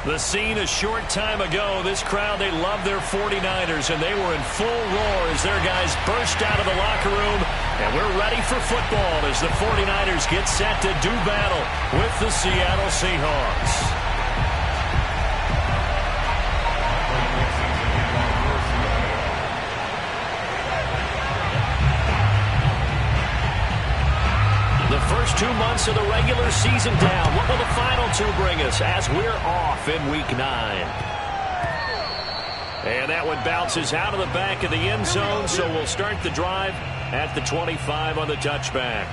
The scene a short time ago, this crowd, they love their 49ers, and they were in full roar as their guys burst out of the locker room. And we're ready for football as the 49ers get set to do battle with the Seattle Seahawks. The first 2 months of the regular season down. What will the final two bring us as we're off in Week 9? And that one bounces out of the back of the end zone, so we'll start the drive at the 25 on the touchback.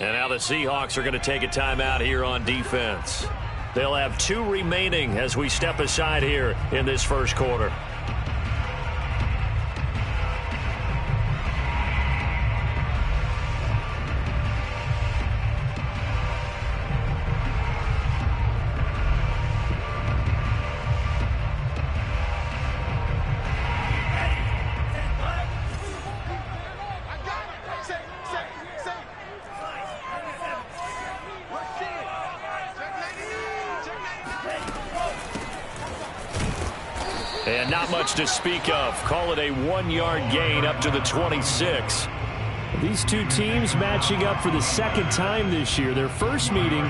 And now the Seahawks are going to take a timeout here on defense. They'll have 2 remaining as we step aside here in this first quarter. And not much to speak of. Call it a 1-yard gain up to the 26. These two teams matching up for the second time this year. Their first meeting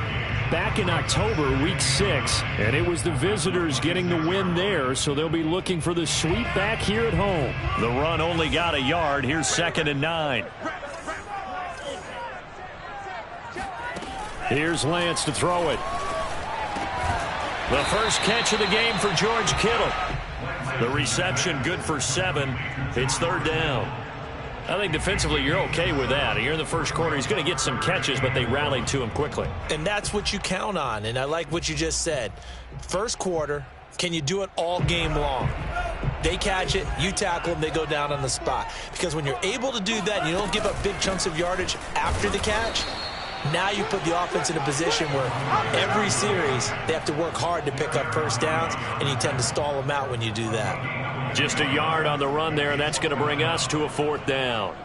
back in October, Week 6. And it was the visitors getting the win there, so they'll be looking for the sweep back here at home. The run only got a yard. Here's 2nd and 9. Here's Lance to throw it. The first catch of the game for George Kittle. The reception good for 7. It's 3rd down. I think defensively you're okay with that. Here in the first quarter, he's going to get some catches, but they rallied to him quickly. And that's what you count on, and I like what you just said. First quarter, can you do it all game long? They catch it, you tackle them, they go down on the spot. Because when you're able to do that and you don't give up big chunks of yardage after the catch, now you put the offense in a position where every series they have to work hard to pick up first downs, and you tend to stall them out when you do that. Just a yard on the run there, and that's going to bring us to a 4th down.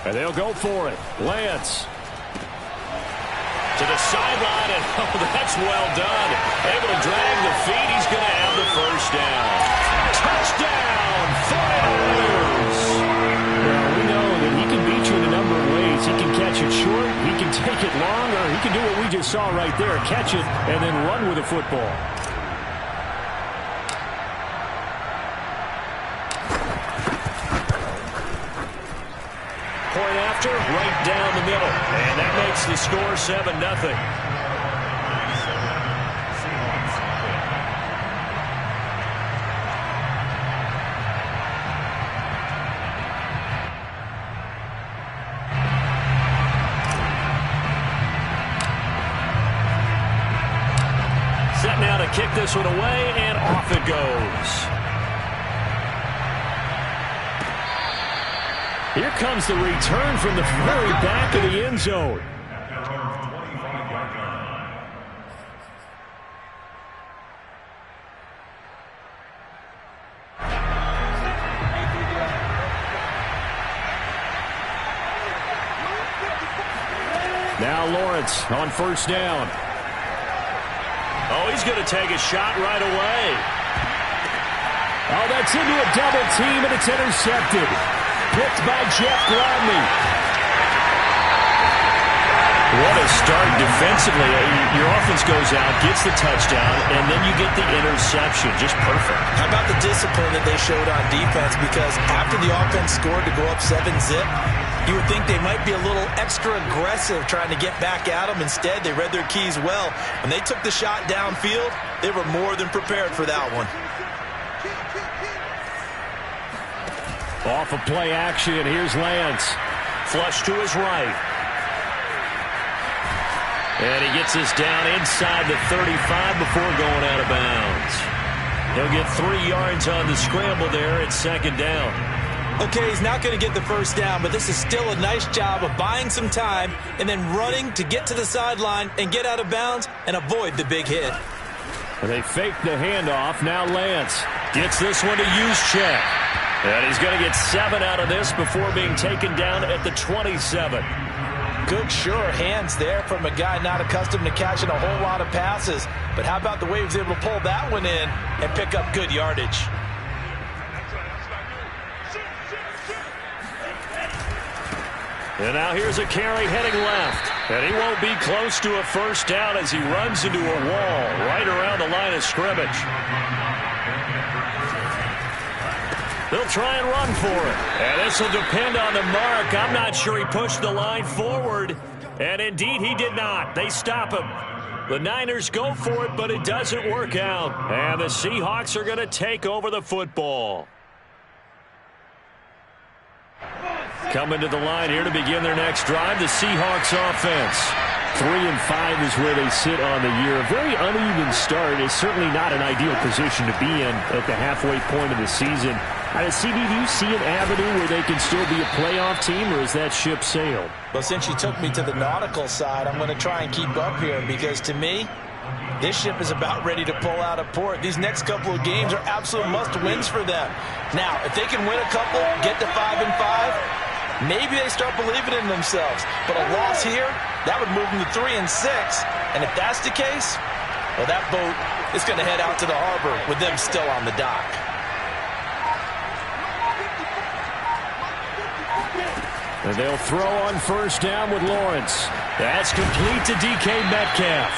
And they'll go for it. Lance. To the sideline, and oh, that's well done. Able to drag the feet. He's going to have the first down. Touchdown, 49ers! Well, we know that he can beat you in a number of ways. He can catch it short, he can take it long, or he can do what we just saw right there, catch it and then run with the football. Point after, right down the middle. And that makes the score 7-0. Set now to kick this one away, and off it goes. Here comes the return from the very back of the end zone. Now Lawrence on first down. he's going to take a shot right away. Oh, that's into a double team, and it's intercepted. Picked by Jeff Gladney. What a start defensively. Your offense goes out, gets the touchdown, and then you get the interception. Just perfect. How about the discipline that they showed on defense? Because after the offense scored to go up 7-zip, you would think they might be a little extra aggressive trying to get back at them. Instead, they read their keys well. When they took the shot downfield, they were more than prepared for that one. Off of play action, here's Lance. Flush to his right. And he gets this down inside the 35 before going out of bounds. He'll get 3 yards on the scramble there at second down. Okay, he's not going to get the first down, but this is still a nice job of buying some time and then running to get to the sideline and get out of bounds and avoid the big hit. And they fake the handoff. Now Lance gets this one to Juszczyk. And he's going to get 7 out of this before being taken down at the 27. Good, sure hands there from a guy not accustomed to catching a whole lot of passes. But how about the way he was able to pull that one in and pick up good yardage? And now here's a carry heading left. And he won't be close to a first down as he runs into a wall right around the line of scrimmage. They'll try and run for it. And this will depend on the mark. I'm not sure he pushed the line forward. And indeed, he did not. They stop him. The Niners go for it, but it doesn't work out. And the Seahawks are going to take over the football. Coming to the line here to begin their next drive, the Seahawks offense. 3-5 is where they sit on the year. A very uneven start is certainly not an ideal position to be in at the halfway point of the season. CD, do you see an avenue where they can still be a playoff team, or is that ship sailed? Well, since you took me to the nautical side, I'm going to try and keep up here because to me, this ship is about ready to pull out of port. These next couple of games are absolute must-wins for them. Now, if they can win a couple, get to 5-5, maybe they start believing in themselves. But a loss here, that would move them to 3-6. And if that's the case, well, that boat is going to head out to the harbor with them still on the dock. And they'll throw on first down with Lawrence. That's complete to DK Metcalf.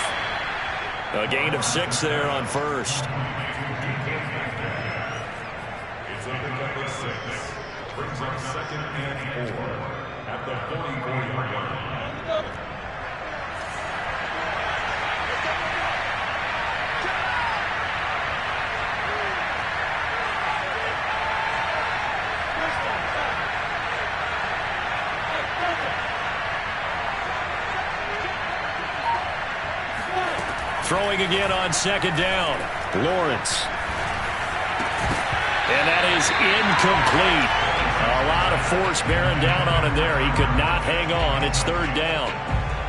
A gain of 6 there on first. It's a pickup of 6. Brings up 2nd and 4 at the 44-yard line. Throwing again on second down. Lawrence. And that is incomplete. A lot of force bearing down on him there. He could not hang on. It's third down.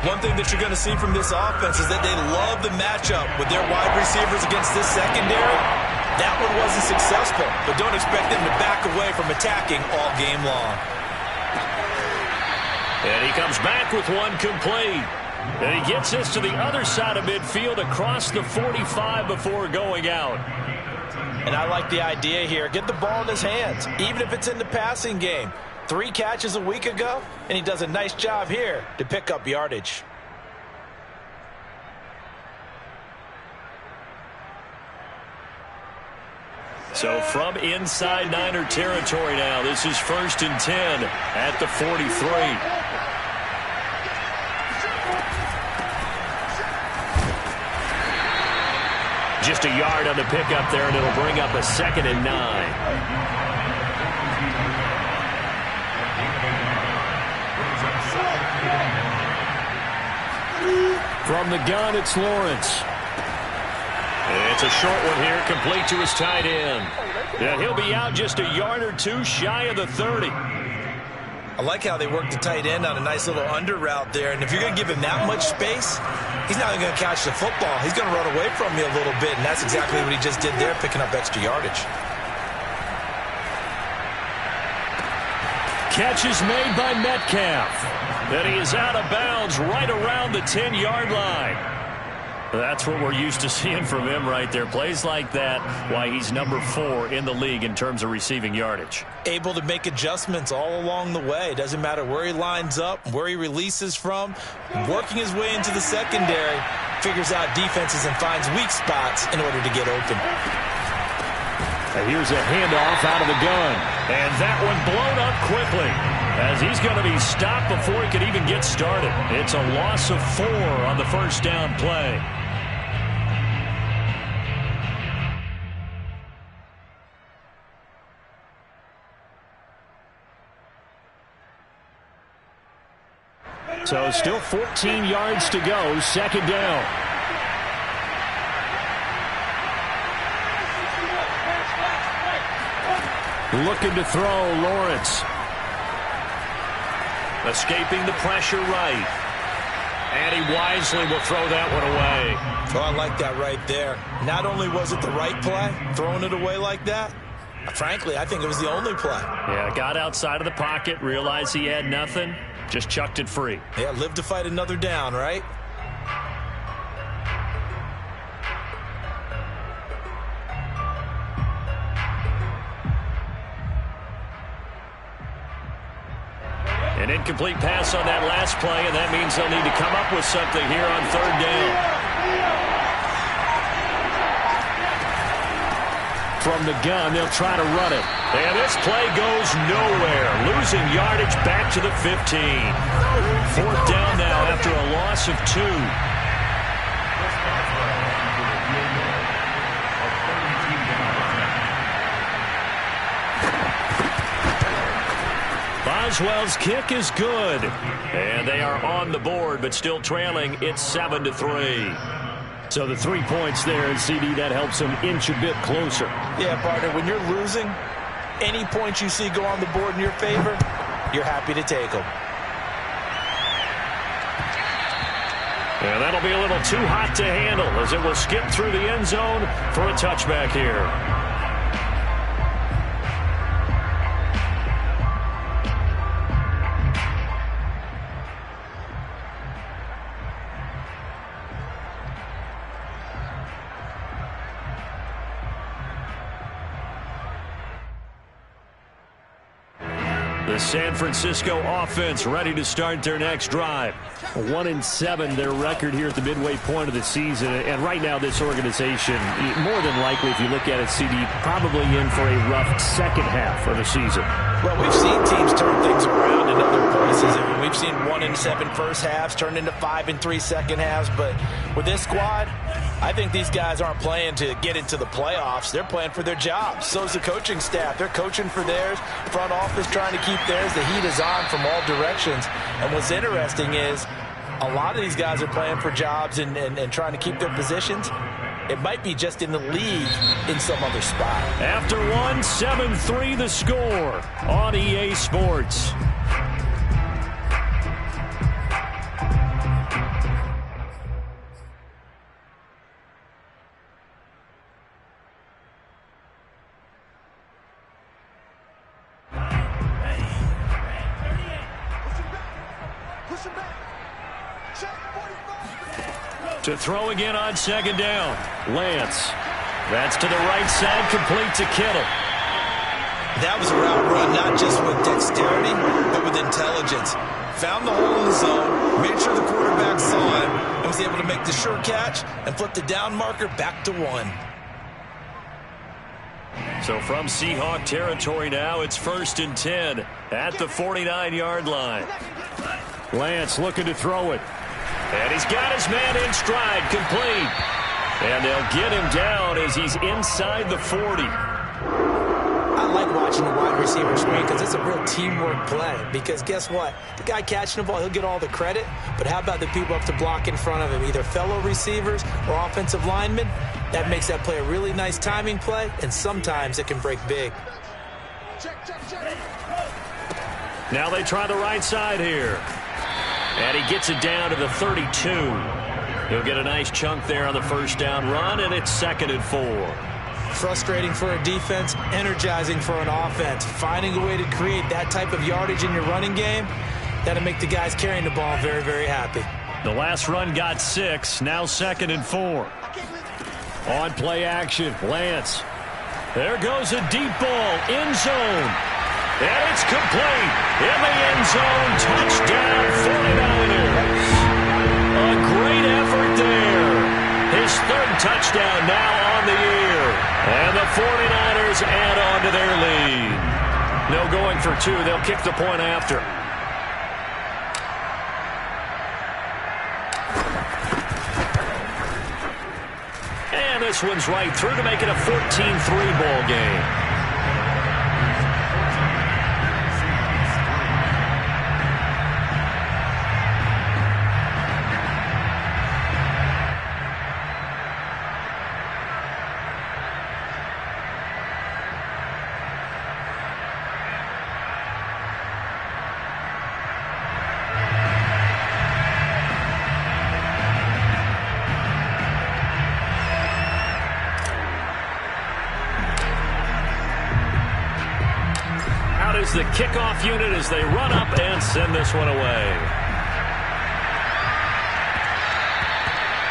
One thing that you're going to see from this offense is that they love the matchup with their wide receivers against this secondary. That one wasn't successful, but don't expect them to back away from attacking all game long. And he comes back with one complete. And he gets this to the other side of midfield across the 45 before going out. And I like the idea here. Get the ball in his hands, even if it's in the passing game. 3 catches a week ago, and he does a nice job here to pick up yardage. So from inside Niner territory now, this is 1st and 10 at the 43. Just a yard on the pickup there, and it'll bring up a 2nd and 9. From the gun, it's Lawrence. It's a short one here, complete to his tight end. And he'll be out just a yard or 2 shy of the 30. I like how they work the tight end on a nice little under route there. And if you're going to give him that much space, he's not going to catch the football. He's going to run away from you a little bit, and that's exactly what he just did there, picking up extra yardage. Catch is made by Metcalf. And he is out of bounds right around the 10-yard line. That's what we're used to seeing from him right there. Plays like that, why he's number 4 in the league in terms of receiving yardage. Able to make adjustments all along the way. Doesn't matter where he lines up, where he releases from. Working his way into the secondary, figures out defenses and finds weak spots in order to get open. And here's a handoff out of the gun. And that one blown up quickly, as he's going to be stopped before he could even get started. It's a loss of 4 on the first down play. So still 14 yards to go, second down. Looking to throw, Lawrence. Escaping the pressure right. And he wisely will throw that one away. Oh, I like that right there. Not only was it the right play, throwing it away like that, frankly, I think it was the only play. Yeah, got outside of the pocket, realized he had nothing, just chucked it free. Yeah, live to fight another down, right? An incomplete pass on that last play, and that means they'll need to come up with something here on third down. From the gun, they'll try to run it. And this play goes nowhere. Losing yardage back to the 15. Fourth down now after a loss of 2. Boswell's kick is good. And they are on the board, but still trailing. It's 7-3. So the 3 points there, and CD, that helps them inch a bit closer. Yeah, partner, when you're losing, any points you see go on the board in your favor, you're happy to take them. And that'll be a little too hot to handle as it will skip through the end zone for a touchback here. The San Francisco offense ready to start their next drive. 1-7 their record here at the midway point of the season. And right now this organization, more than likely if you look at it, CD, probably in for a rough second half of the season. Well, we've seen teams turn things around in other places. I mean, we've seen 1-7 first halves turn into 5-3 second halves. But with this squad, I think these guys aren't playing to get into the playoffs. They're playing for their jobs. So is the coaching staff. They're coaching for theirs. Front office trying to keep theirs. The heat is on from all directions. And what's interesting is a lot of these guys are playing for jobs and trying to keep their positions. It might be just in the league in some other spot. After 7-3 the score on EA Sports. To throw again on second down. Lance. That's to the right side, complete to Kittle. That was a route run, not just with dexterity, but with intelligence. Found the hole in the zone, made sure the quarterback saw him, and was able to make the sure catch and flip the down marker back to 1. So from Seahawk territory now, it's 1st and 10 at the 49-yard line. Lance looking to throw it. And he's got his man in stride, complete. And they'll get him down as he's inside the 40. I like watching the wide receiver screen because it's a real teamwork play. Because guess what? The guy catching the ball, he'll get all the credit. But how about the people up to block in front of him, either fellow receivers or offensive linemen? That makes that play a really nice timing play, and sometimes it can break big. Now they try the right side here. And he gets it down to the 32. He'll get a nice chunk there on the first down run, and it's 2nd and 4. Frustrating for a defense, energizing for an offense. Finding a way to create that type of yardage in your running game, that'll make the guys carrying the ball very, very happy. The last run got 6. Now 2nd and 4. On play action, Lance. There goes a deep ball, end zone. And it's complete. In the end zone, touchdown 49ers. A great effort there. His 3rd touchdown now on the year. And the 49ers add on to their lead. No going for 2. They'll kick the point after. And this one's right through to make it a 14-3 ball game. The kickoff unit as they run up and send this one away.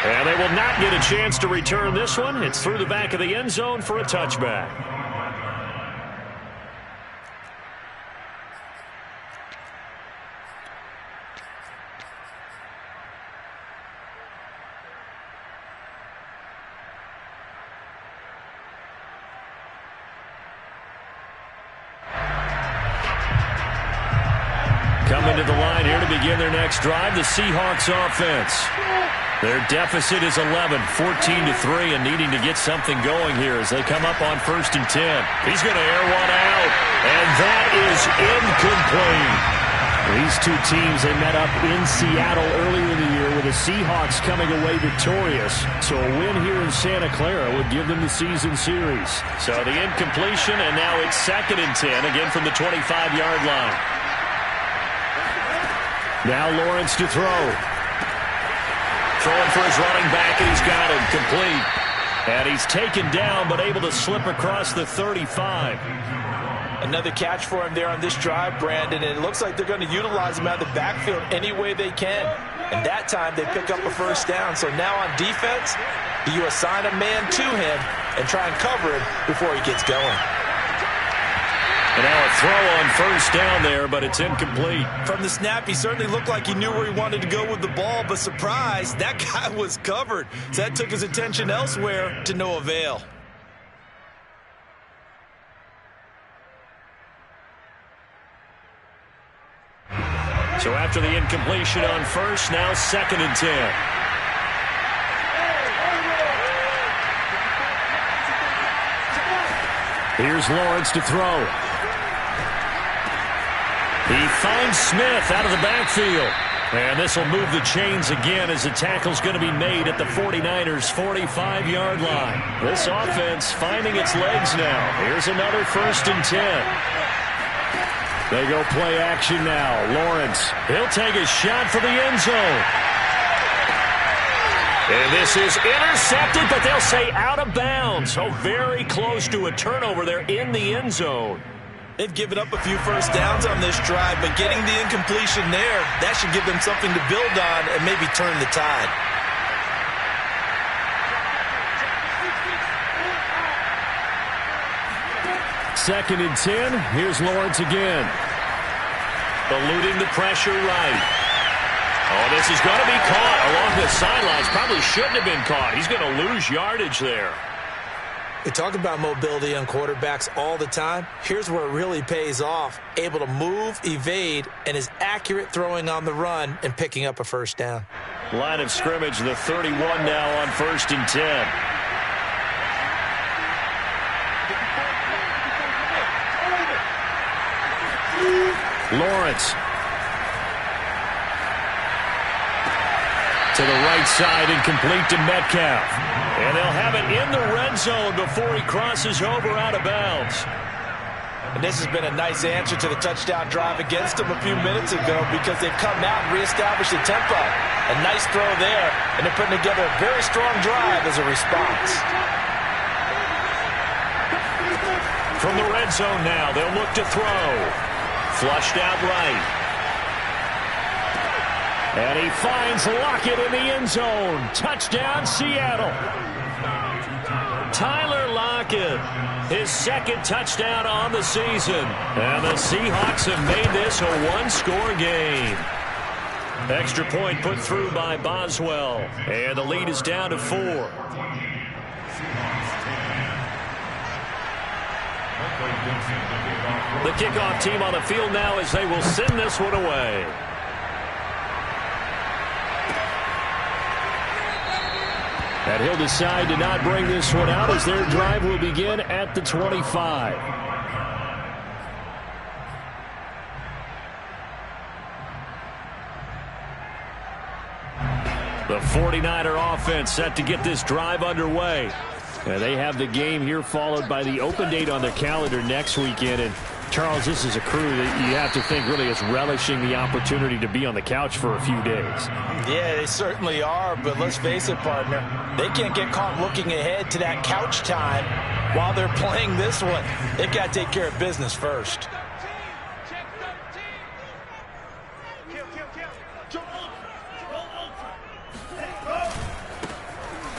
And they will not get a chance to return this one. It's through the back of the end zone for a touchback. Coming to the line here to begin their next drive, the Seahawks offense. Their deficit is 11, 14-3, and needing to get something going here as they come up on 1st and 10. He's going to air one out, and that is incomplete. These two teams, they met up in Seattle earlier in the year with the Seahawks coming away victorious. So a win here in Santa Clara would give them the season series. So the incompletion, and now it's 2nd and 10, again from the 25-yard line. Now Lawrence to throw. Throwing for his running back, and he's got him complete. And he's taken down, but able to slip across the 35. Another catch for him there on this drive, Brandon, and it looks like they're going to utilize him out of the backfield any way they can. And that time they pick up a 1st down. So now on defense, you assign a man to him and try and cover him before he gets going. And now a throw on 1st down there, but it's incomplete. From the snap, he certainly looked like he knew where he wanted to go with the ball, but surprise, that guy was covered. So that took his attention elsewhere to no avail. So after the incompletion on 1st, now 2nd and 10. Here's Lawrence to throw. He finds Smith out of the backfield. And this will move the chains again as the tackle's going to be made at the 49ers' 45-yard line. This offense finding its legs now. Here's another 1st and 10. They go play action now. Lawrence, he'll take a shot for the end zone. And this is intercepted, but they'll say out of bounds. So very close to a turnover there in the end zone. They've given up a few 1st downs on this drive, but getting the incompletion there, that should give them something to build on and maybe turn the tide. Second and 10. Here's Lawrence again. Eluding the pressure right. Oh, this is going to be caught along the sidelines. Probably shouldn't have been caught. He's going to lose yardage there. We talk about mobility on quarterbacks all the time. Here's where it really pays off. Able to move, evade, and is accurate throwing on the run and picking up a 1st down. Line of scrimmage, the 31 now on 1st and 10. Lawrence. To the right side and complete to Metcalf. And they'll have it in the red zone before he crosses over out of bounds. And this has been a nice answer to the touchdown drive against them a few minutes ago because they've come out and reestablished the tempo. A nice throw there, and they're putting together a very strong drive as a response. From the red zone now, they'll look to throw. Flushed out right. And he finds Lockett in the end zone. Touchdown, Seattle. Tyler Lockett, his second touchdown on the season. And the Seahawks have made this a one-score game. Extra point put through by Boswell. And the lead is down to 4. The kickoff team on the field now as they will send this one away. And he'll decide to not bring this one out as their drive will begin at the 25. The 49er offense set to get this drive underway. And they have the game here followed by the open date on their calendar next weekend. And Charles, this is a crew that you have to think really is relishing the opportunity to be on the couch for a few days. Yeah, they certainly are, but let's face it, partner. They can't get caught looking ahead to that couch time while they're playing this one. They've got to take care of business first.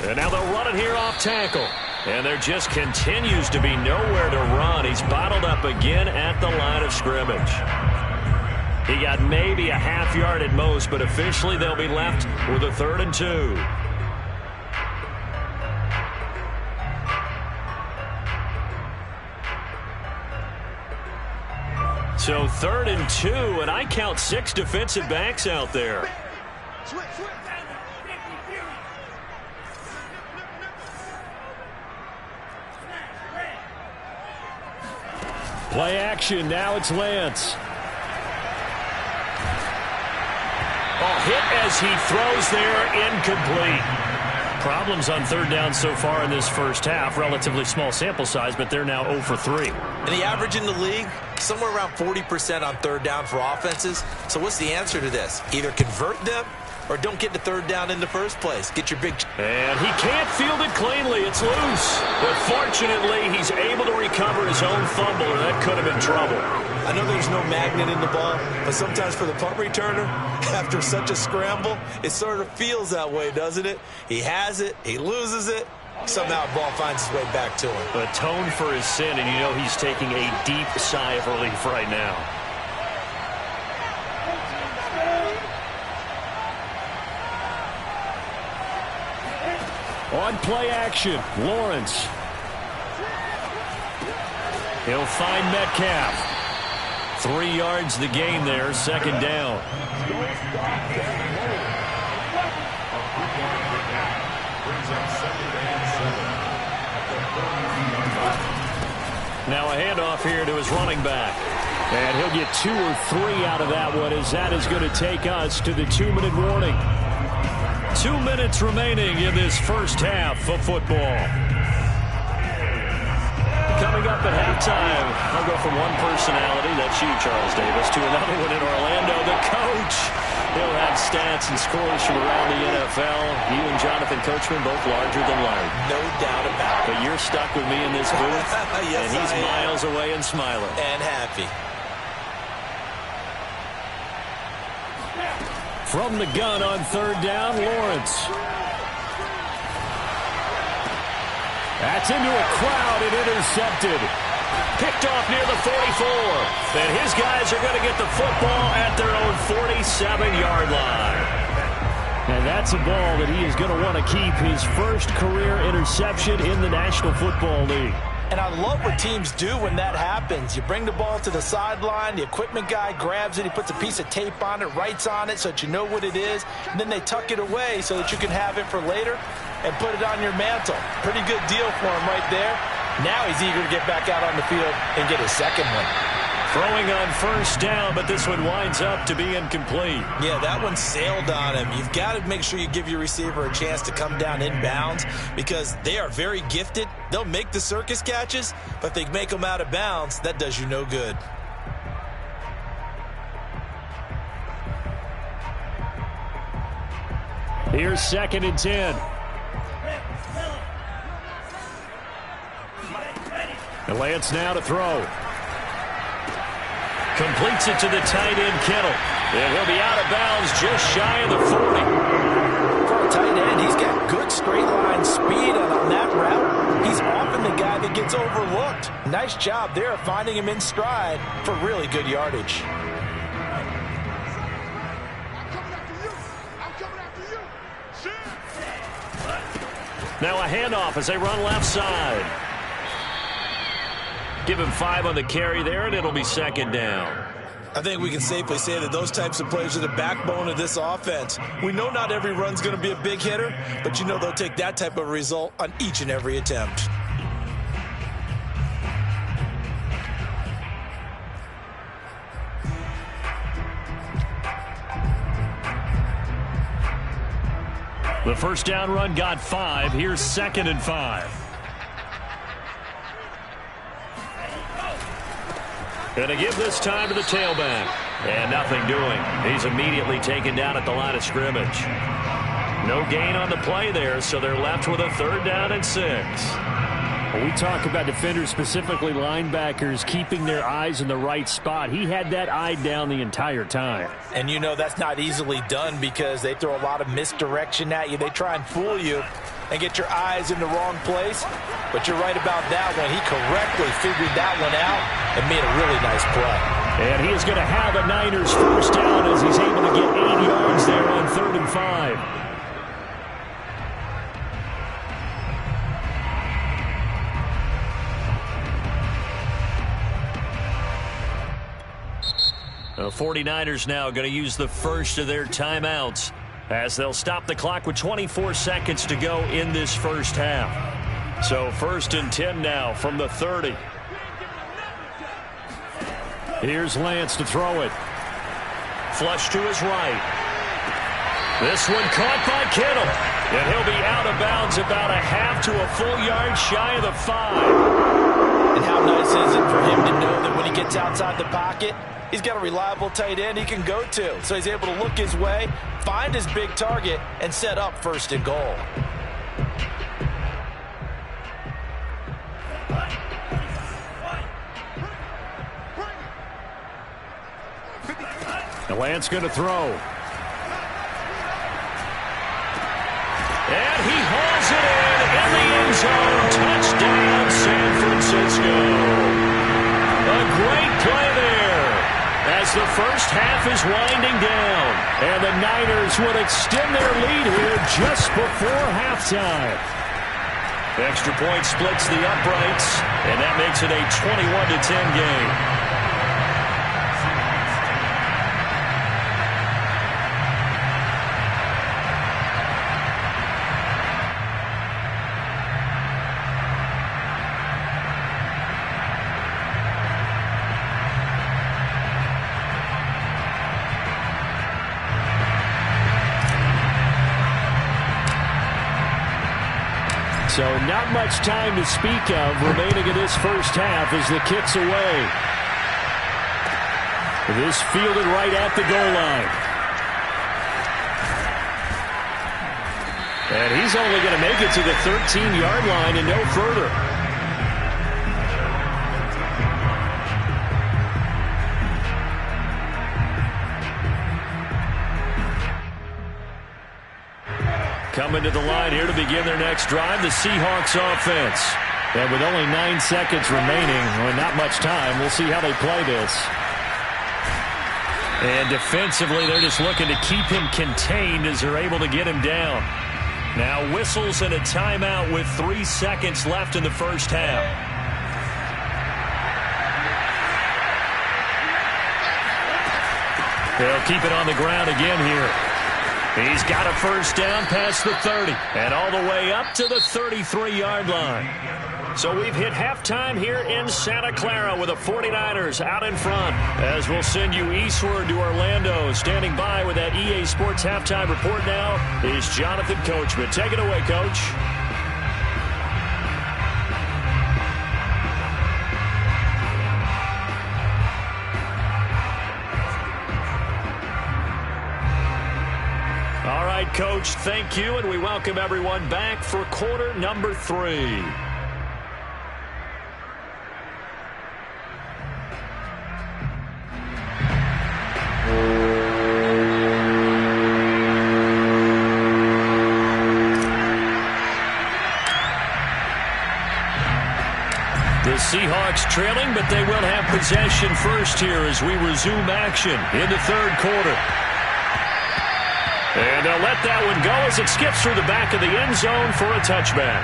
And now they'll run it here off tackle. And there just continues to be nowhere to run. He's bottled up again at the line of scrimmage. He got maybe a half yard at most, but officially they'll be left with a 3rd and 2. So 3rd and 2, and I count 6 defensive backs out there. Play action. Now it's Lance. Oh, hit as he throws there, incomplete. Problems on 3rd down so far in this first half. Relatively small sample size, but they're now 0 for 3. And the average in the league, somewhere around 40% on 3rd down for offenses. So what's the answer to this? Either convert them or don't get the 3rd down in the first place. Get your big... And he can't field it cleanly. It's loose. But fortunately, he's able to recover his own fumble, or that could have been trouble. I know there's no magnet in the ball, but sometimes for the punt returner, after such a scramble, it sort of feels that way, doesn't it? He has it, he loses it, somehow the ball finds its way back to him. Atone for his sin, and you know he's taking a deep sigh of relief right now. On play action, Lawrence. He'll find Metcalf. 3 yards the game there, 2nd down. Now a handoff here to his running back. And he'll get 2 or 3 out of that one, as that is going to take us to the 2-minute warning. 2 minutes remaining in this first half of football. Coming up at halftime, I'll go from one personality, that's you, Charles Davis, to another one in Orlando, the coach. He'll have stats and scores from around the NFL. You and Jonathan Coachman, both larger than life. No doubt about it. But you're stuck with me in this booth, yes, and he's miles away and smiling. And happy. From the gun on 3rd down, Lawrence. That's into a crowd and intercepted. Picked off near the 44. And his guys are going to get the football at their own 47-yard line. And that's a ball that he is going to want to keep, his first career interception in the National Football League. And I love what teams do when that happens. You bring the ball to the sideline, the equipment guy grabs it, he puts a piece of tape on it, writes on it so that you know what it is, and then they tuck it away so that you can have it for later and put it on your mantle. Pretty good deal for him right there. Now he's eager to get back out on the field and get his second one. Throwing on 1st down, but this one winds up to be incomplete. Yeah, that one sailed on him. You've got to make sure you give your receiver a chance to come down inbounds because they are very gifted. They'll make the circus catches, but if they make them out of bounds, that does you no good. Here's 2nd and 10. And Lance now to throw. Completes it to the tight end, Kittle. And he'll be out of bounds just shy of the 40. For a tight end, he's got good straight line speed, and on that route, he's often the guy that gets overlooked. Nice job there finding him in stride for really good yardage. Now a handoff as they run left side. Give him 5 on the carry there, and it'll be second down. I think we can safely say that those types of players are the backbone of this offense. We know not every run's going to be a big hitter, but you know they'll take that type of result on each and every attempt. The first down run got 5. Here's 2nd and 5. Going to give this time to the tailback. And nothing doing. He's immediately taken down at the line of scrimmage. No gain on the play there, so they're left with a 3rd down and 6. When we talk about defenders, specifically linebackers, keeping their eyes in the right spot. He had that eye down the entire time. And you know that's not easily done because they throw a lot of misdirection at you. They try and fool you and get your eyes in the wrong place. But you're right about that one. He correctly figured that one out and made a really nice play. And he is going to have a Niners first down as he's able to get 8 yards there on 3rd and 5. The 49ers now going to use the first of their timeouts as they'll stop the clock with 24 seconds to go in this first half. So 1st and 10 now from the 30. Here's Lance to throw it. Flush to his right. This one caught by Kittle. And he'll be out of bounds about a half to a full yard shy of the 5. And how nice is it for him to know that when he gets outside the pocket, he's got a reliable tight end he can go to. So he's able to look his way, find his big target, and set up 1st and goal. Now Lance going to throw. And he hauls it in the end zone. Touchdown, San Francisco. A great play there as the first half is winding down. And the Niners will extend their lead here just before halftime. Extra point splits the uprights, and that makes it a 21-10 game. So not much time to speak of remaining in this first half as the kick's away. This fielded right at the goal line. And he's only going to make it to the 13-yard line and no further. Coming to the line here to begin their next drive, the Seahawks offense. And with only 9 seconds remaining, well, not much time, we'll see how they play this. And defensively, they're just looking to keep him contained as they're able to get him down. Now whistles and a timeout with 3 seconds left in the first half. They'll keep it on the ground again here. He's got a first down past the 30 and all the way up to the 33-yard line. So we've hit halftime here in Santa Clara with the 49ers out in front as we'll send you eastward to Orlando. Standing by with that EA Sports halftime report now is Jonathan Coachman. Take it away, Coach. All right, Coach, thank you, and we welcome everyone back for quarter number 3. The Seahawks trailing, but they will have possession first here as we resume action in the third quarter. And they'll let that one go as it skips through the back of the end zone for a touchback.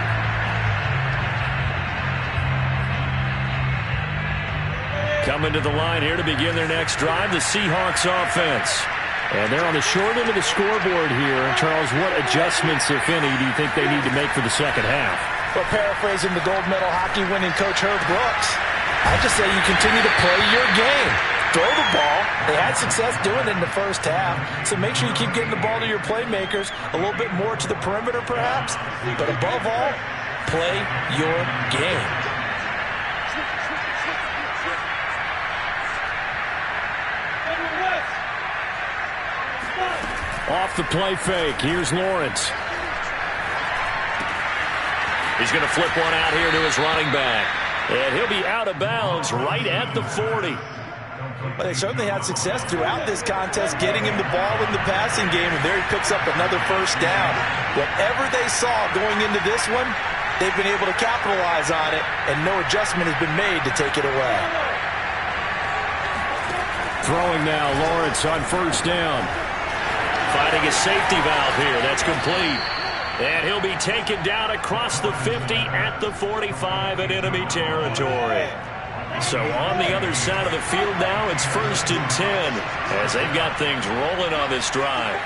Coming to the line here to begin their next drive, the Seahawks offense. And they're on the short end of the scoreboard here. Charles, what adjustments, if any, do you think they need to make for the second half? Well, paraphrasing the gold medal hockey winning coach Herb Brooks, I just say you continue to play your game. Throw the ball. They had success doing it in the first half, so make sure you keep getting the ball to your playmakers, a little bit more to the perimeter perhaps, but above all, play your game. Off the play fake, here's Lawrence. He's going to flip one out here to his running back. And he'll be out of bounds right at the 40. Well, they certainly had success throughout this contest getting him the ball in the passing game, and there he picks up another first down. Whatever they saw going into this one, they've been able to capitalize on it, and no adjustment has been made to take it away. Throwing now, Lawrence on first down. Finding a safety valve here. That's complete. And he'll be taken down across the 50 at the 45 in enemy territory. So on the other side of the field now, it's 1st and 10 as they've got things rolling on this drive.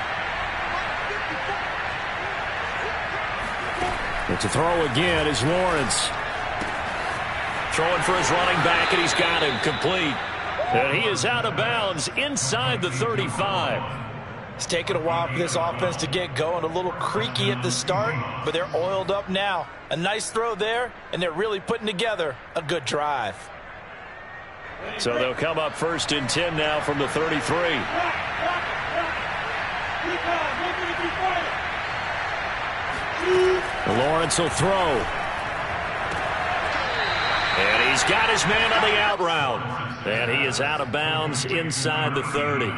But to throw again is Lawrence. Throwing for his running back, and he's got him complete. And he is out of bounds inside the 35. It's taken a while for this offense to get going. A little creaky at the start, but they're oiled up now. A nice throw there, and they're really putting together a good drive. So they'll come up 1st and 10 now from the 33. Lawrence will throw. And he's got his man on the out route. And he is out of bounds inside the 30.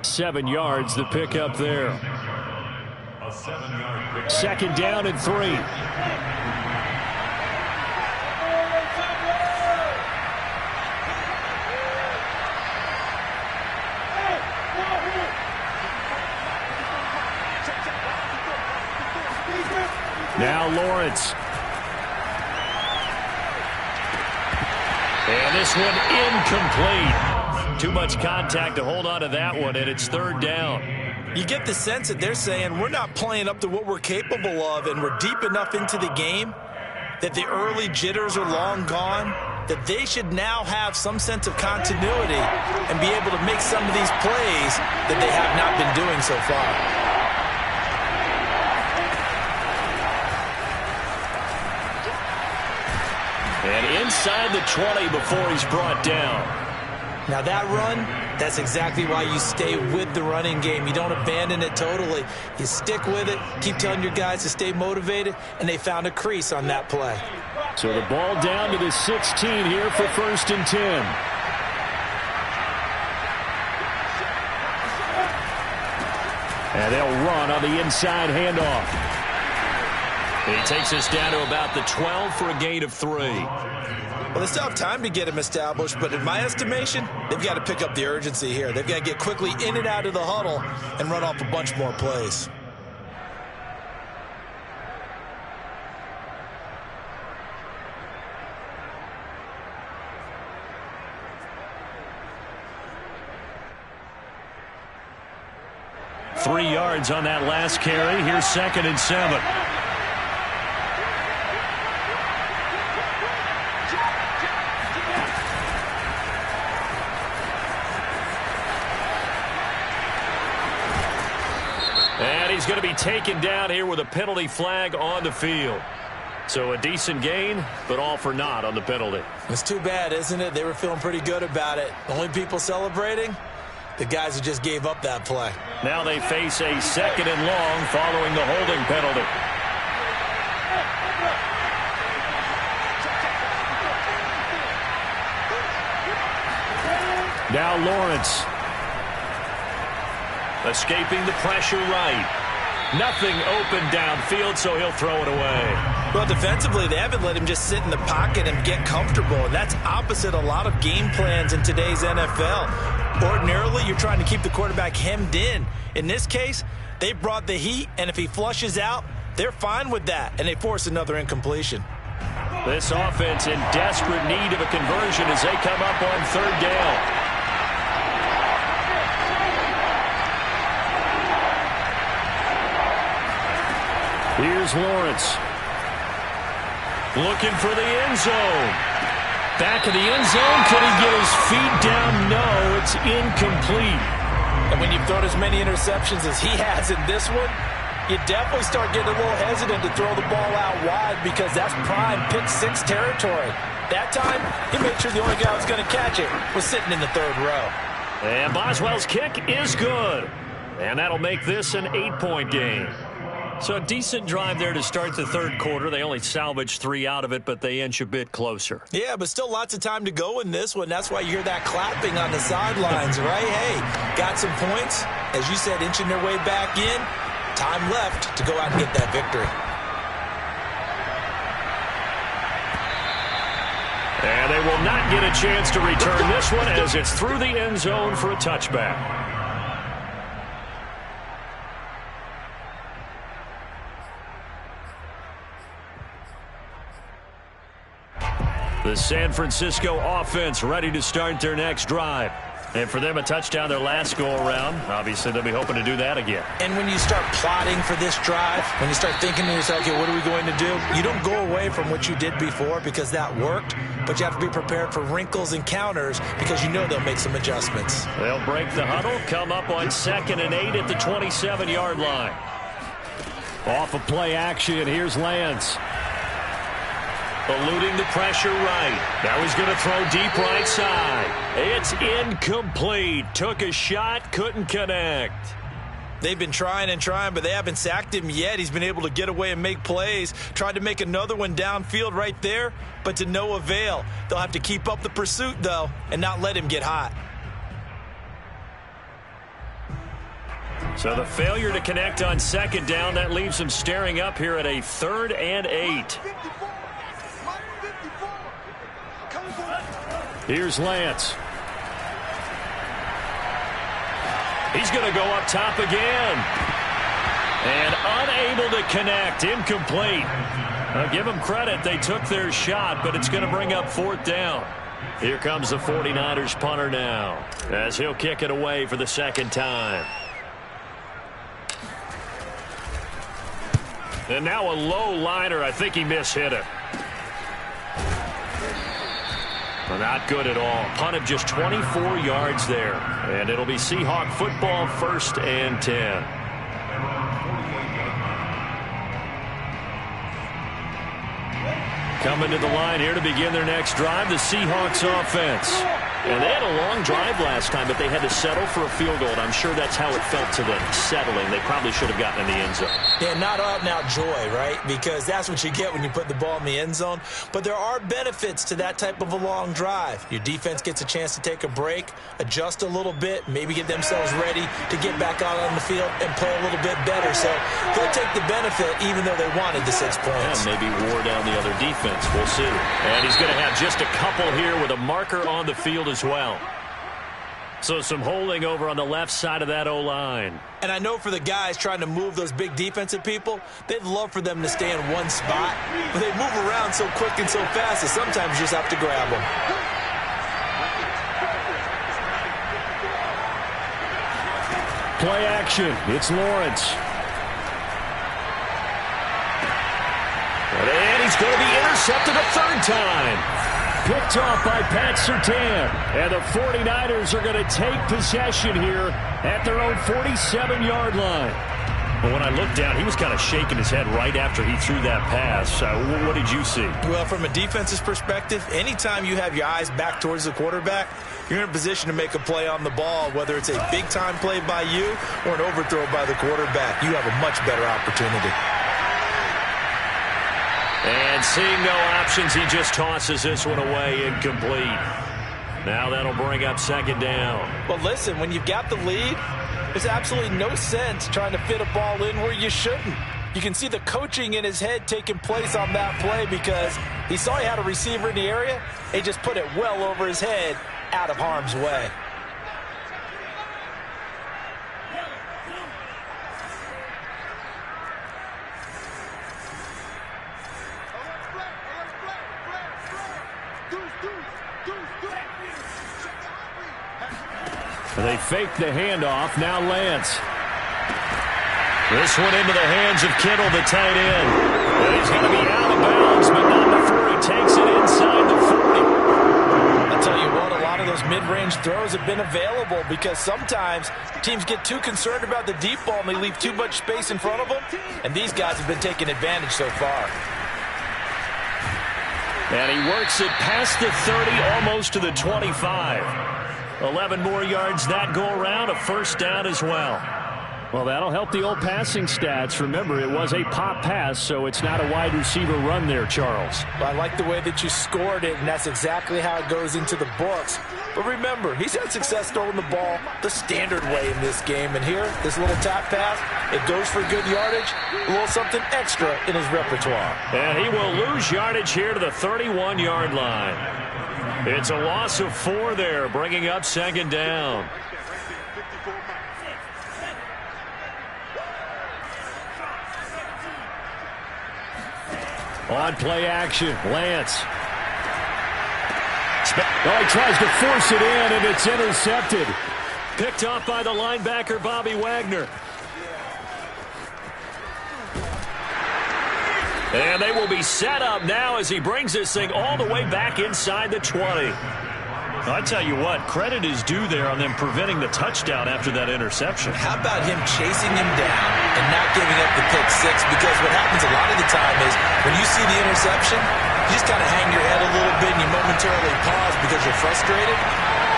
7 yards, the pickup there. A 7-yard pickup. 2nd down and 3. Now Lawrence. And this one incomplete. Too much contact to hold on to that one, and it's 3rd down. You get the sense that they're saying we're not playing up to what we're capable of, and we're deep enough into the game that the early jitters are long gone, that they should now have some sense of continuity and be able to make some of these plays that they have not been doing so far. And inside the 20 before he's brought down. Now that run, that's exactly why you stay with the running game. You don't abandon it totally. You stick with it, keep telling your guys to stay motivated, and they found a crease on that play. So the ball down to the 16 here for 1st and 10. And they'll run on the inside handoff. He takes us down to about the 12 for a gain of 3. Well, they still have time to get him established, but in my estimation, they've got to pick up the urgency here. They've got to get quickly in and out of the huddle and run off a bunch more plays. Three yards on that last carry. Here's 2nd and 7. And he's going to be taken down here with a penalty flag on the field. So a decent gain, but all for naught on the penalty. It's too bad, isn't it? They were feeling pretty good about it. The only people celebrating, the guys who just gave up that play. Now they face a 2nd and long following the holding penalty. Now Lawrence. Escaping the pressure right. Nothing open downfield, so he'll throw it away. Well, defensively, they haven't let him just sit in the pocket and get comfortable, and that's opposite a lot of game plans in today's NFL. Ordinarily, you're trying to keep the quarterback hemmed in. In this case, they brought the heat, and if he flushes out, they're fine with that, and they force another incompletion. This offense in desperate need of a conversion as they come up on third down. Here's Lawrence. Looking for the end zone. Back of the end zone. Could he get his feet down? No, it's incomplete. And when you've thrown as many interceptions as he has in this one, you definitely start getting a little hesitant to throw the ball out wide because that's prime pick six territory. That time, he made sure the only guy who was going to catch it was sitting in the third row. And Boswell's kick is good. And that'll make this an 8-point game. So a decent drive there to start the third quarter. They only salvaged 3 out of it, but they inch a bit closer. Yeah, but still lots of time to go in this one. That's why you hear that clapping on the sidelines, right? Hey, got some points. As you said, inching their way back in. Time left to go out and get that victory. And they will not get a chance to return this one as it's through the end zone for a touchback. The San Francisco offense ready to start their next drive. And for them, a touchdown their last go-around. Obviously, they'll be hoping to do that again. And when you start plotting for this drive, when you start thinking to yourself, okay, what are we going to do? You don't go away from what you did before because that worked, but you have to be prepared for wrinkles and counters because you know they'll make some adjustments. They'll break the huddle, come up on 2nd and 8 at the 27-yard line. Off of play action, here's Lance. Eluding the pressure right. Now he's going to throw deep right side. It's incomplete. Took a shot, couldn't connect. They've been trying and trying, but they haven't sacked him yet. He's been able to get away and make plays. Tried to make another one downfield right there, but to no avail. They'll have to keep up the pursuit, though, and not let him get hot. So the failure to connect on 2nd down, that leaves them staring up here at a 3rd and 8. Here's Lance. He's going to go up top again. And unable to connect. Incomplete. I'll give them credit. They took their shot, but it's going to bring up 4th down. Here comes the 49ers punter now, as he'll kick it away for the 2nd time. And now a low liner. I think he mishit it. Well, not good at all. Punted just 24 yards there. And it'll be Seahawk football, 1st and 10. Coming to the line here to begin their next drive, the Seahawks offense. And they had a long drive last time, but they had to settle for a field goal. And I'm sure that's how it felt to them, settling. They probably should have gotten in the end zone. Yeah, not out-and-out joy, right? Because that's what you get when you put the ball in the end zone. But there are benefits to that type of a long drive. Your defense gets a chance to take a break, adjust a little bit, maybe get themselves ready to get back out on the field and play a little bit better. So they'll take the benefit even though they wanted the 6 points. And maybe wore down the other defense. We'll see. And he's going to have just a couple here with a marker on the field as well. So some holding over on the left side of that O-line. And I know for the guys trying to move those big defensive people, they'd love for them to stay in one spot. But they move around so quick and so fast that sometimes you just have to grab them. Play action. It's Lawrence. And he's going to be intercepted a 3rd time. Picked off by Pat Surtain. And the 49ers are going to take possession here at their own 47-yard line. But when I looked down, he was kind of shaking his head right after he threw that pass. What did you see? Well, from a defense's perspective, anytime you have your eyes back towards the quarterback, you're in a position to make a play on the ball, whether it's a big-time play by you or an overthrow by the quarterback. You have a much better opportunity. And seeing no options, he just tosses this one away, incomplete. Now that'll bring up 2nd down. Well, listen, when you've got the lead, there's absolutely no sense trying to fit a ball in where you shouldn't. You can see the coaching in his head taking place on that play because he saw he had a receiver in the area. He just put it well over his head, out of harm's way. They fake the handoff. Now Lance. This one into the hands of Kittle, the tight end. And he's going to be out of bounds, but not before he takes it inside the 40. I'll tell you what, a lot of those mid-range throws have been available because sometimes teams get too concerned about the deep ball and they leave too much space in front of them. And these guys have been taking advantage so far. And he works it past the 30, almost to the 25. 11 more yards that go around, a first down as well. Well, that'll help the old passing stats. Remember, it was a pop pass, so it's not a wide receiver run there, Charles. Well, I like the way that you scored it, and that's exactly how it goes into the books. But remember, he's had success throwing the ball the standard way in this game. And here, this little tap pass, it goes for good yardage, a little something extra in his repertoire. And he will lose yardage here to the 31-yard line. It's a loss of 4 there, bringing up second down. On play action, Lance. Oh, he tries to force it in, and it's intercepted. Picked off by the linebacker, Bobby Wagner. And they will be set up now as he brings this thing all the way back inside the 20. I tell you what, credit is due there on them preventing the touchdown after that interception. How about him chasing him down and not giving up the pick six? Because what happens a lot of the time is when you see the interception, you just kind of hang your head a little bit and you momentarily pause because you're frustrated.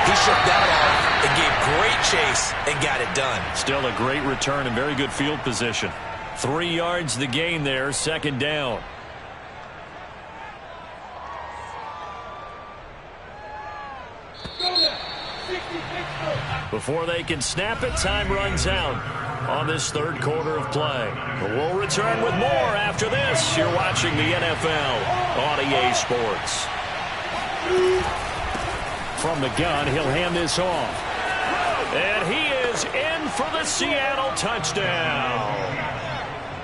He shook that off and gave great chase and got it done. Still a great return and very good field position. 3 yards the gain there, second down. Before they can snap it, time runs out on this third quarter of play. But we'll return with more after this. You're watching the NFL on EA Sports. From the gun, he'll hand this off. And he is in for the Seattle touchdown.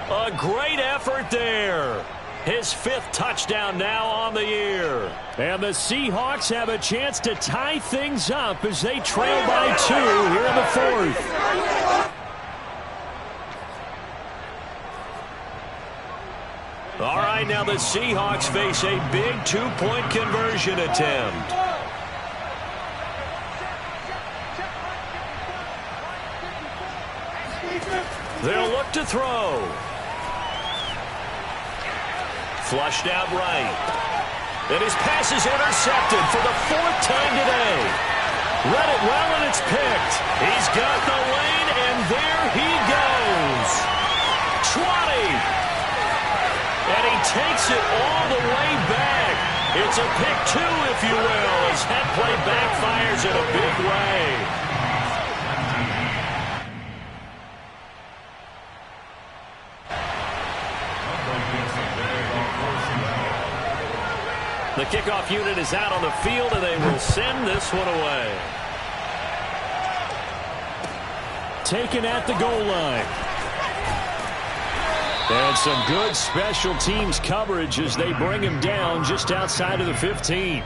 A great effort there. His 5th touchdown now on the year. And the Seahawks have a chance to tie things up as they trail by 2 here in the 4th. All right, now the Seahawks face a big 2-point conversion attempt. They'll look to throw. Flushed out right. And his pass is intercepted for the 4th time today. Read it well, and it's picked. He's got the lane, and there he goes. 20. And he takes it all the way back. It's a pick 2, if you will, as that play backfires in a big way. The kickoff unit is out on the field, and they will send this one away. Taken at the goal line. And some good special teams coverage as they bring him down just outside of the 15.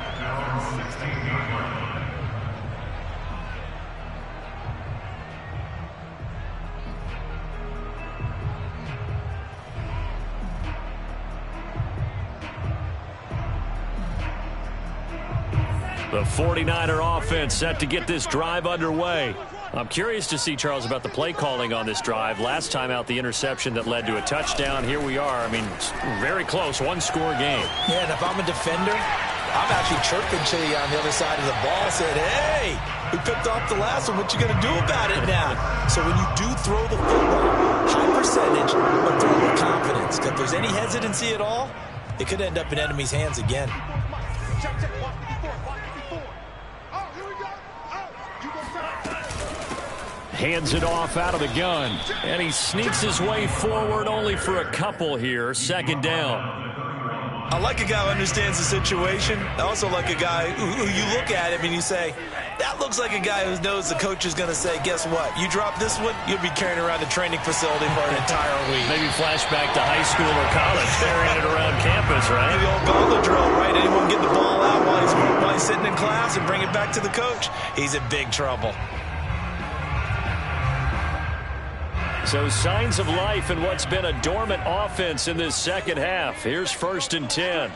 The 49er offense set to get this drive underway. I'm curious to see, Charles, about the play calling on this drive. Last time out, the interception that led to a touchdown. Here we are. I mean, very close, 1-score game. Yeah, and if I'm a defender, I'm actually chirping to you on the other side of the ball, saying, hey, we picked off the last one. What you going to do about it now? So when you do throw the football, high percentage, but throw with confidence. If there's any hesitancy at all, it could end up in enemy's hands again. hands it off out of the gun. And he sneaks his way forward only for a couple here. Second down. I like a guy who understands the situation. I also like a guy who you look at him and you say, that looks like a guy who knows the coach is going to say, guess what? You drop this one, you'll be carrying around the training facility for an entire week. Maybe flashback to high school or college, carrying it around campus, right? The old gauntlet drill, right? Anyone get the ball out while he's sitting in class and bring it back to the coach? He's in big trouble. So signs of life in what's been a dormant offense in this second half. Here's 1st and 10.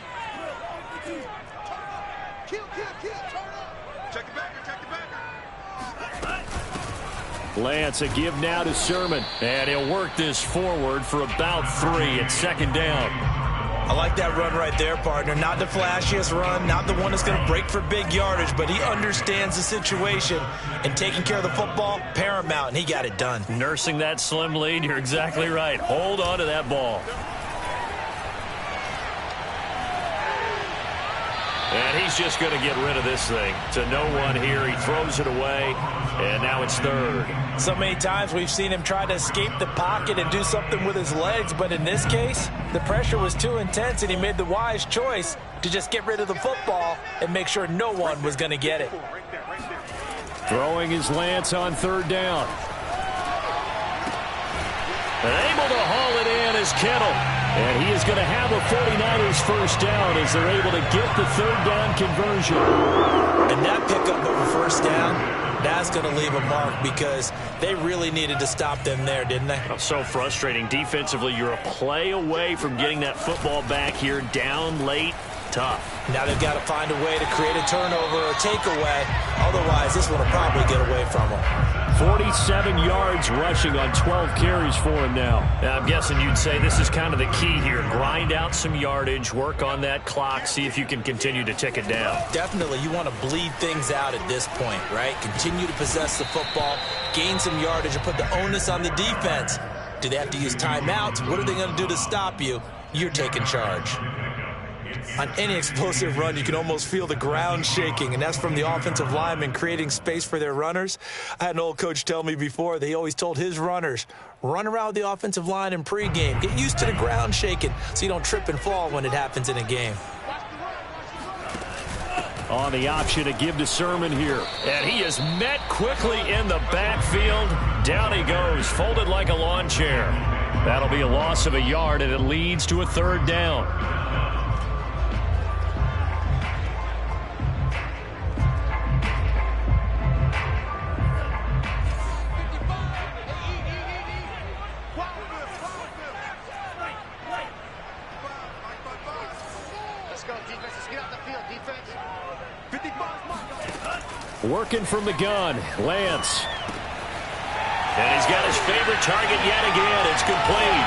Lance, a give now to Sermon. And he'll work this forward for about 3 at second down. I like that run right there, partner. Not the flashiest run, not the one that's going to break for big yardage, but he understands the situation, and taking care of the football, paramount, and he got it done. Nursing that slim lead, you're exactly right. Hold on to that ball. And he's just going to get rid of this thing. To no one here. He throws it away, and now it's 3rd. So many times we've seen him try to escape the pocket and do something with his legs, but in this case, the pressure was too intense, and he made the wise choice to just get rid of the football and make sure no one was going to get it. Throwing his Lance on 3rd down. And able to haul it in is Kittle. And he is going to have a 49ers first down as they're able to get the 3rd down conversion. And that pickup of a first down, that's going to leave a mark because they really needed to stop them there, didn't they? Oh, so frustrating. Defensively, you're a play away from getting that football back here down late. Tough. Now they've got to find a way to create a turnover or takeaway. Otherwise, this one will probably get away from them. 47 yards rushing on 12 carries for him now. I'm guessing you'd say this is kind of the key here. Grind out some yardage, work on that clock, see if you can continue to tick it down. Definitely, you want to bleed things out at this point, right? Continue to possess the football, gain some yardage, and put the onus on the defense. Do they have to use timeouts? What are they going to do to stop you? You're taking charge. On any explosive run, you can almost feel the ground shaking, and that's from the offensive linemen creating space for their runners. I had an old coach tell me before, they always told his runners, run around with the offensive line in pregame. Get used to the ground shaking so you don't trip and fall when it happens in a game. On the option to give to Sermon here. And he is met quickly in the backfield. Down he goes, folded like a lawn chair. That'll be a loss of a yard, and it leads to a 3rd down. Working from the gun, Lance. And he's got his favorite target yet again. It's complete.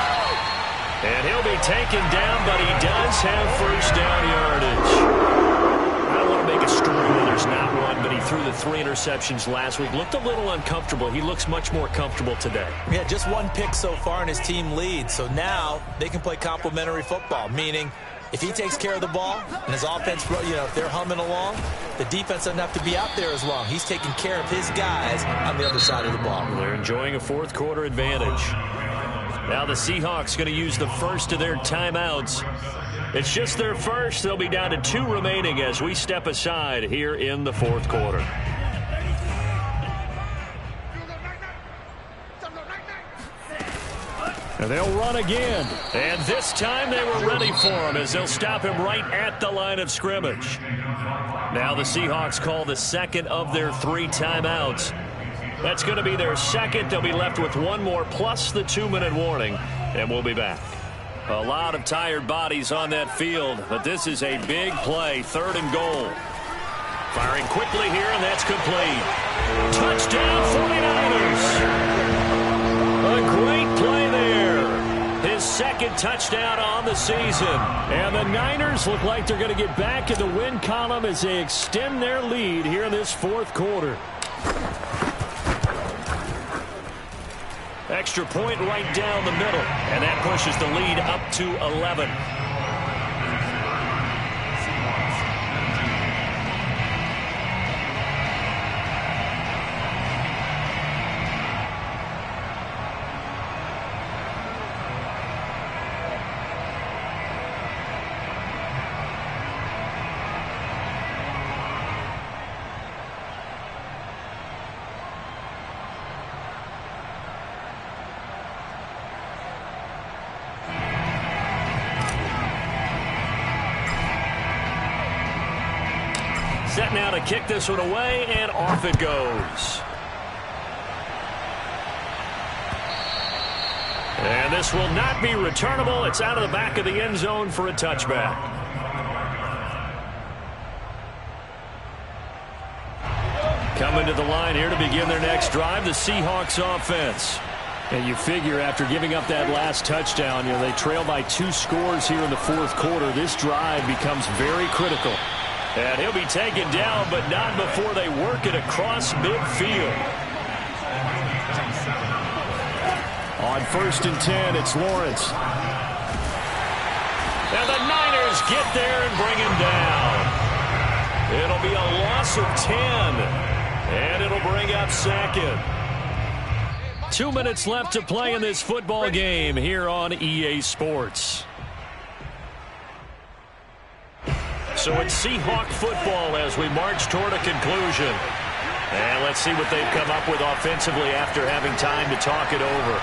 And he'll be taken down, but he does have first down yardage. I don't want to make a story when there's not one, but he threw the 3 interceptions last week. Looked a little uncomfortable. He looks much more comfortable today. Yeah, just 1 pick so far, and his team leads. So now they can play complementary football, meaning if he takes care of the ball and his offense, if they're humming along, the defense doesn't have to be out there as long. He's taking care of his guys on the other side of the ball. They're enjoying a 4th quarter advantage. Now the Seahawks going to use the first of their timeouts. It's just their first. They'll be down to 2 remaining as we step aside here in the 4th quarter. And they'll run again. And this time they were ready for him as they'll stop him right at the line of scrimmage. Now the Seahawks call the second of their 3 timeouts. That's going to be their second. They'll be left with 1 more plus the 2-minute warning, and we'll be back. A lot of tired bodies on that field, but this is a big play, 3rd and goal. Firing quickly here, and that's complete. Touchdown 49ers! A great play there. His 2nd touchdown on the season. And the Niners look like they're going to get back in the win column as they extend their lead here in this 4th quarter. Extra point right down the middle, and that pushes the lead up to 11. set now to kick this one away, and off it goes. And this will not be returnable. It's out of the back of the end zone for a touchback. Coming to the line here to begin their next drive, the Seahawks offense. And you figure after giving up that last touchdown, they trail by 2 scores here in the fourth quarter. This drive becomes very critical. And he'll be taken down, but not before they work it across midfield. On 1st and 10, it's Lawrence. And the Niners get there and bring him down. It'll be a loss of 10. And it'll bring up 2nd. 2 minutes left to play in this football game here on EA Sports. So it's Seahawk football as we march toward a conclusion. And let's see what they've come up with offensively after having time to talk it over.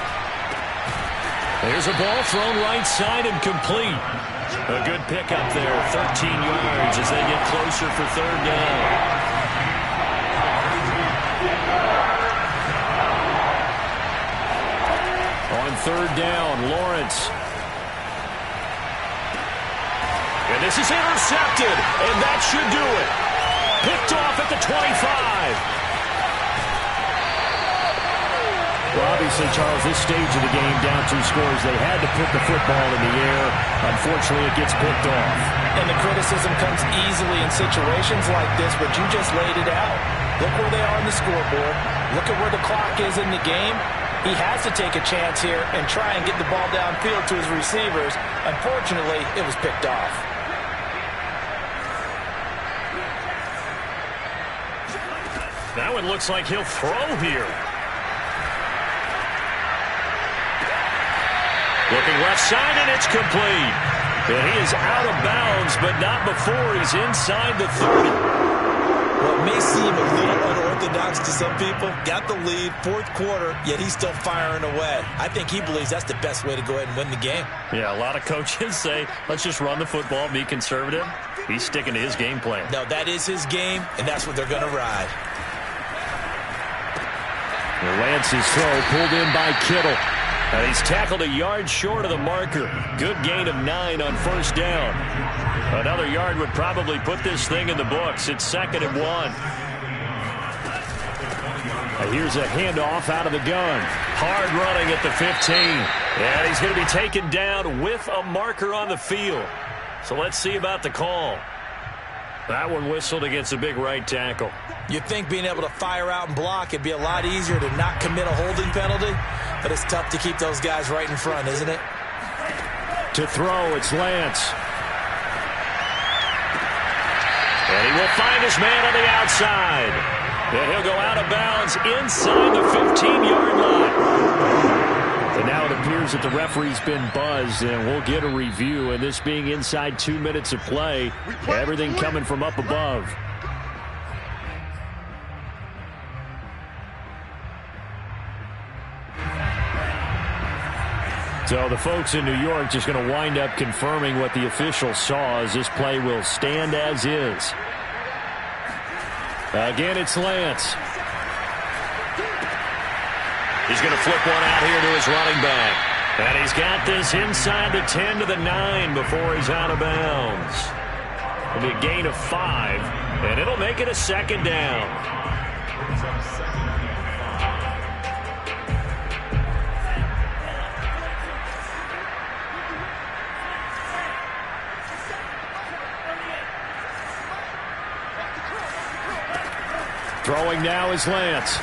There's a ball thrown right side and complete. A good pickup there, 13 yards as they get closer for 3rd down. On 3rd down, Lawrence. And this is intercepted, and that should do it. Picked off at the 25. Well, obviously, Charles, this stage of the game, down 2 scores, they had to put the football in the air. Unfortunately, it gets picked off. And the criticism comes easily in situations like this, but you just laid it out. Look where they are on the scoreboard. Look at where the clock is in the game. He has to take a chance here and try and get the ball downfield to his receivers. Unfortunately, it was picked off. That one looks like he'll throw here. Looking left side, and it's complete. And he is out of bounds, but not before he's inside the 30. What may seem a little unorthodox to some people, got the lead, 4th quarter, yet he's still firing away. I think he believes that's the best way to go ahead and win the game. Yeah, a lot of coaches say, let's just run the football, be conservative. He's sticking to his game plan. No, that is his game, and that's what they're going to ride. Lance's throw pulled in by Kittle. And he's tackled a yard short of the marker. Good gain of 9 on 1st down. Another yard would probably put this thing in the books. It's 2nd and 1. Here's a handoff out of the gun. Hard running at the 15. And he's going to be taken down with a marker on the field. So let's see about the call. That one whistled against a big right tackle. You'd think being able to fire out and block, it'd be a lot easier to not commit a holding penalty. But it's tough to keep those guys right in front, isn't it? To throw, it's Lance. And he will find his man on the outside. And he'll go out of bounds inside the 15-yard line. And now it appears that the referee's been buzzed, and we'll get a review. And this being inside 2 minutes of play, everything coming from up above. So the folks in New York just going to wind up confirming what the officials saw, as this play will stand as is. Again, it's Lance. He's going to flip one out here to his running back. And he's got this inside the 10 to the 9 before he's out of bounds. It'll be a gain of 5, and it'll make it a 2nd down. Throwing now is Lance.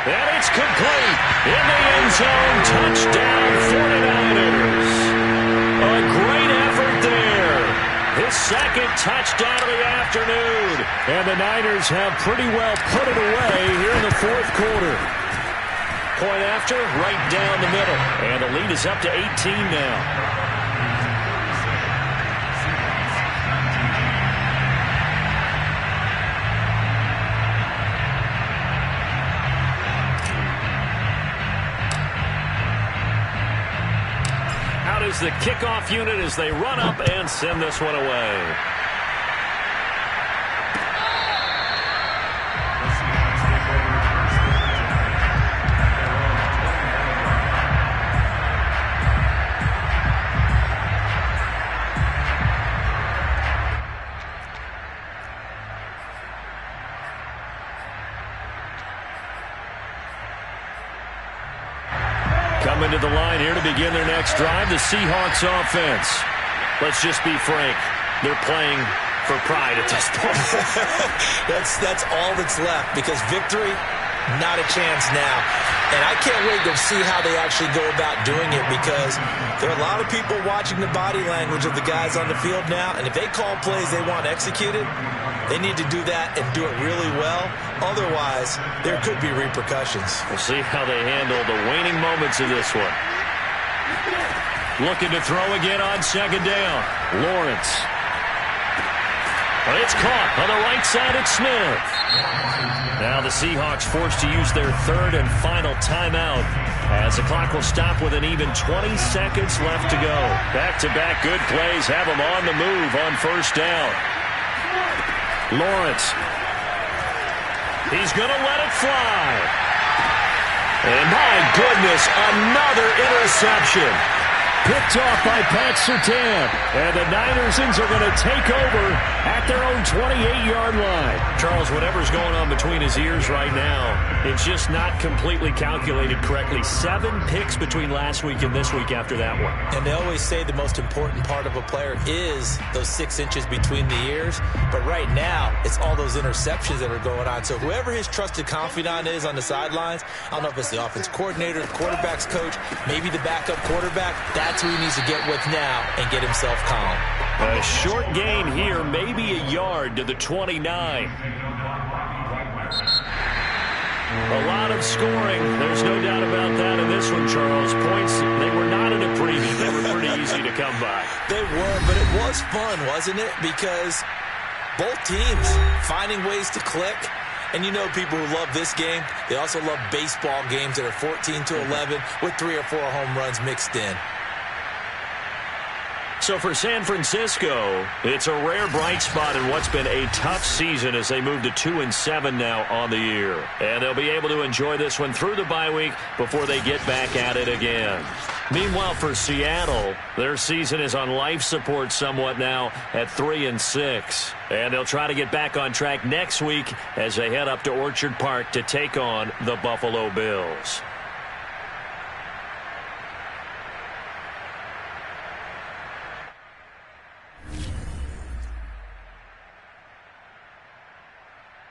And it's complete. In the end zone, touchdown 49ers. A great effort there. His 2nd touchdown of the afternoon. And the Niners have pretty well put it away here in the 4th quarter. Point after, right down the middle. And the lead is up to 18 now. Is the kickoff unit as they run up and send this one away. coming to the line here to begin their next drive. The Seahawks offense. Let's just be frank. They're playing for pride at this point. That's all that's left, because victory, not a chance now. And I can't wait to see how they actually go about doing it, because there are a lot of people watching the body language of the guys on the field now, and if they call plays they want executed, they need to do that and do it really well. Otherwise, there could be repercussions. We'll see how they handle the waning moments of this one. Looking to throw again on second down. Lawrence. But it's caught on the right side at Smith. Now the Seahawks forced to use their third and final timeout, as the clock will stop with an even 20 seconds left to go. Back-to-back good plays have them on the move on first down. Lawrence. He's going to let it fly. And my goodness, another interception. Picked off by Pat Surtain. And the Ninersons are going to take over at their own 28-yard line. Charles, whatever's going on between his ears right now, it's just not completely calculated correctly. 7 picks between last week and this week after that one. And they always say the most important part of a player is those 6 inches between the ears. But right now, it's all those interceptions that are going on. So whoever his trusted confidant is on the sidelines, I don't know if it's the offense coordinator, the quarterback's coach, maybe the backup quarterback, that's who he needs to get with now and get himself calm. A short gain here, maybe a yard to the 29. A lot of scoring. There's no doubt about that in this one, Charles. Points, they were not in a premium. They were pretty easy to come by. They were, but it was fun, wasn't it? Because both teams finding ways to click. And you know people who love this game, they also love baseball games that are 14-11 with 3 or 4 home runs mixed in. So for San Francisco, it's a rare bright spot in what's been a tough season as they move to 2-7 now on the year. And they'll be able to enjoy this one through the bye week before they get back at it again. Meanwhile, for Seattle, their season is on life support somewhat now at 3-6. And they'll try to get back on track next week as they head up to Orchard Park to take on the Buffalo Bills.